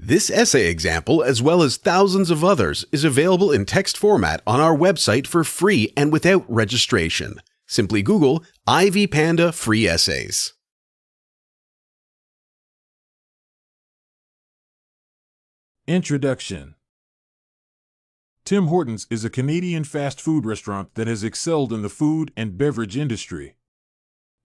This essay example, as well as thousands of others, is available in text format on our website for free and without registration. Simply Google Ivy Panda Free Essays. Introduction. Tim Hortons is a Canadian fast food restaurant that has excelled in the food and beverage industry.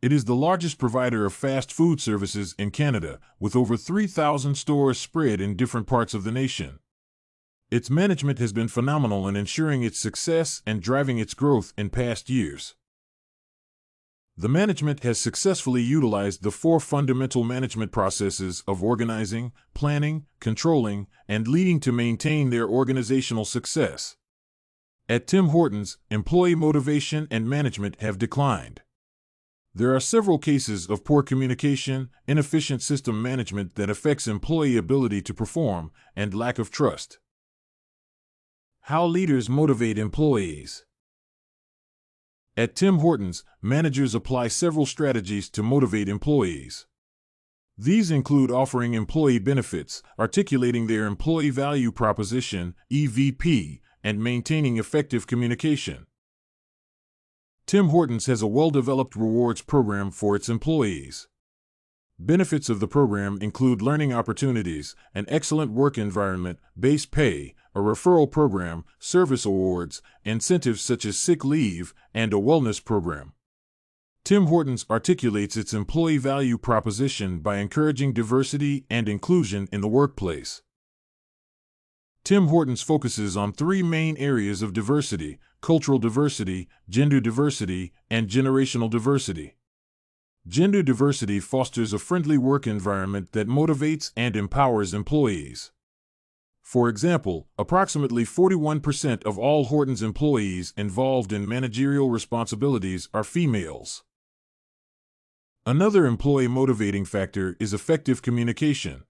It is the largest provider of fast food services in Canada, with over 3,000 stores spread in different parts of the nation. Its management has been phenomenal in ensuring its success and driving its growth in past years. The management has successfully utilized the 4 fundamental management processes of organizing, planning, controlling, and leading to maintain their organizational success. At Tim Hortons, employee motivation and management have declined. There are several cases of poor communication, inefficient system management that affects employee ability to perform, and lack of trust. How leaders motivate employees. At Tim Hortons, managers apply several strategies to motivate employees. These include offering employee benefits, articulating their employee value proposition, EVP, and maintaining effective communication. Tim Hortons has a well-developed rewards program for its employees. Benefits of the program include learning opportunities, an excellent work environment, base pay, a referral program, service awards, incentives such as sick leave, and a wellness program. Tim Hortons articulates its employee value proposition by encouraging diversity and inclusion in the workplace. Tim Hortons focuses on 3 main areas of diversity: cultural diversity, gender diversity, and generational diversity. Gender diversity fosters a friendly work environment that motivates and empowers employees. For example, approximately 41% of all Hortons employees involved in managerial responsibilities are females. Another employee motivating factor is effective communication.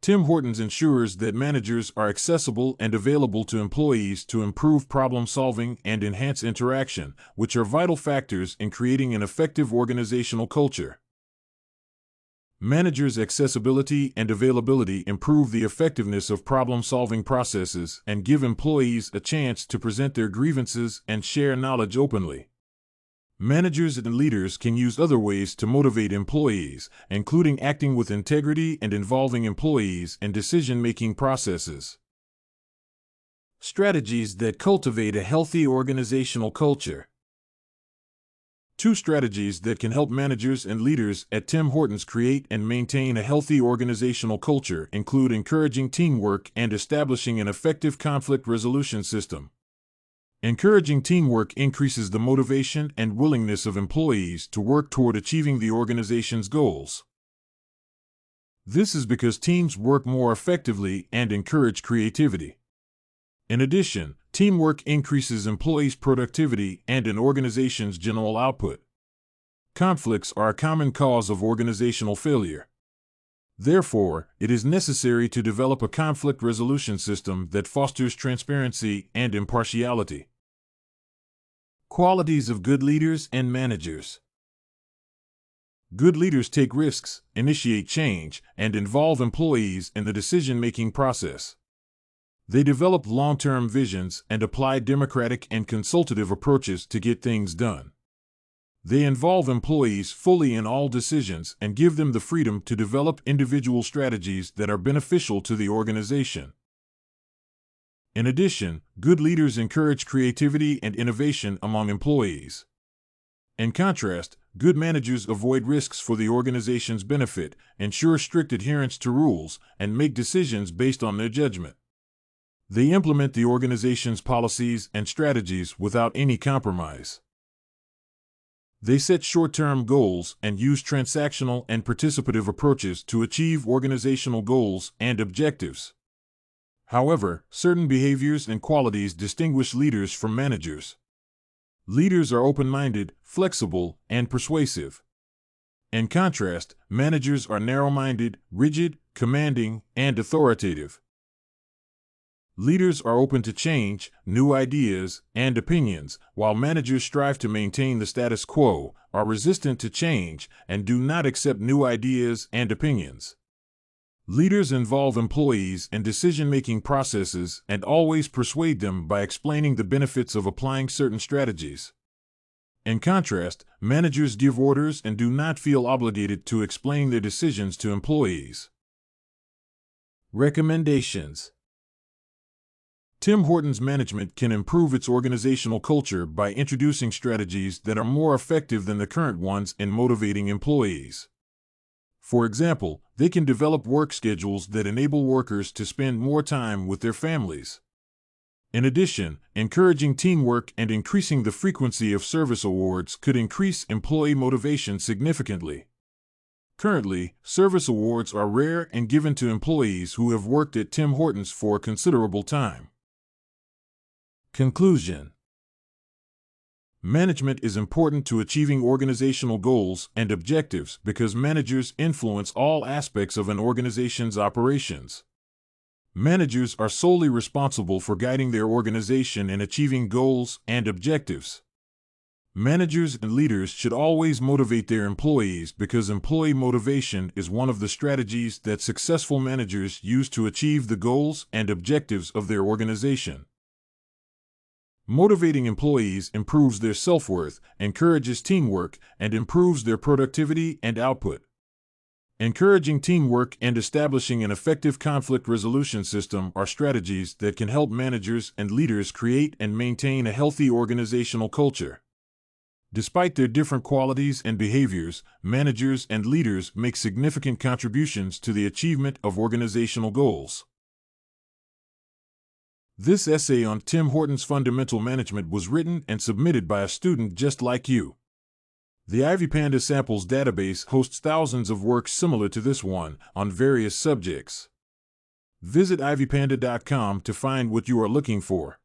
Tim Hortons ensures that managers are accessible and available to employees to improve problem-solving and enhance interaction, which are vital factors in creating an effective organizational culture. Managers' accessibility and availability improve the effectiveness of problem-solving processes and give employees a chance to present their grievances and share knowledge openly. Managers and leaders can use other ways to motivate employees, including acting with integrity and involving employees in decision-making processes. Strategies that cultivate a healthy organizational culture. 2 strategies that can help managers and leaders at Tim Hortons create and maintain a healthy organizational culture include encouraging teamwork and establishing an effective conflict resolution system. Encouraging teamwork increases the motivation and willingness of employees to work toward achieving the organization's goals. This is because teams work more effectively and encourage creativity. In addition, teamwork increases employees' productivity and an organization's general output. Conflicts are a common cause of organizational failure. Therefore, it is necessary to develop a conflict resolution system that fosters transparency and impartiality. Qualities of good leaders and managers. Good leaders take risks, initiate change, and involve employees in the decision-making process. They develop long-term visions and apply democratic and consultative approaches to get things done. They involve employees fully in all decisions and give them the freedom to develop individual strategies that are beneficial to the organization. In addition, good leaders encourage creativity and innovation among employees. In contrast, good managers avoid risks for the organization's benefit, ensure strict adherence to rules, and make decisions based on their judgment. They implement the organization's policies and strategies without any compromise. They set short-term goals and use transactional and participative approaches to achieve organizational goals and objectives. However, certain behaviors and qualities distinguish leaders from managers. Leaders are open-minded, flexible, and persuasive. In contrast, managers are narrow-minded, rigid, commanding, and authoritative. Leaders are open to change, new ideas, and opinions, while managers strive to maintain the status quo, are resistant to change, and do not accept new ideas and opinions. Leaders involve employees in decision-making processes and always persuade them by explaining the benefits of applying certain strategies. In contrast, managers give orders and do not feel obligated to explain their decisions to employees. Recommendations. Tim Hortons management can improve its organizational culture by introducing strategies that are more effective than the current ones in motivating employees. For example, they can develop work schedules that enable workers to spend more time with their families. In addition, encouraging teamwork and increasing the frequency of service awards could increase employee motivation significantly. Currently, service awards are rare and given to employees who have worked at Tim Hortons for a considerable time. Conclusion. Management is important to achieving organizational goals and objectives because managers influence all aspects of an organization's operations. Managers are solely responsible for guiding their organization in achieving goals and objectives. Managers and leaders should always motivate their employees because employee motivation is one of the strategies that successful managers use to achieve the goals and objectives of their organization. Motivating employees improves their self-worth, encourages teamwork, and improves their productivity and output. Encouraging teamwork and establishing an effective conflict resolution system are strategies that can help managers and leaders create and maintain a healthy organizational culture. Despite their different qualities and behaviors, managers and leaders make significant contributions to the achievement of organizational goals. This essay on Tim Hortons' fundamental management was written and submitted by a student just like you. The Ivy Panda Samples database hosts thousands of works similar to this one on various subjects. Visit ivypanda.com to find what you are looking for.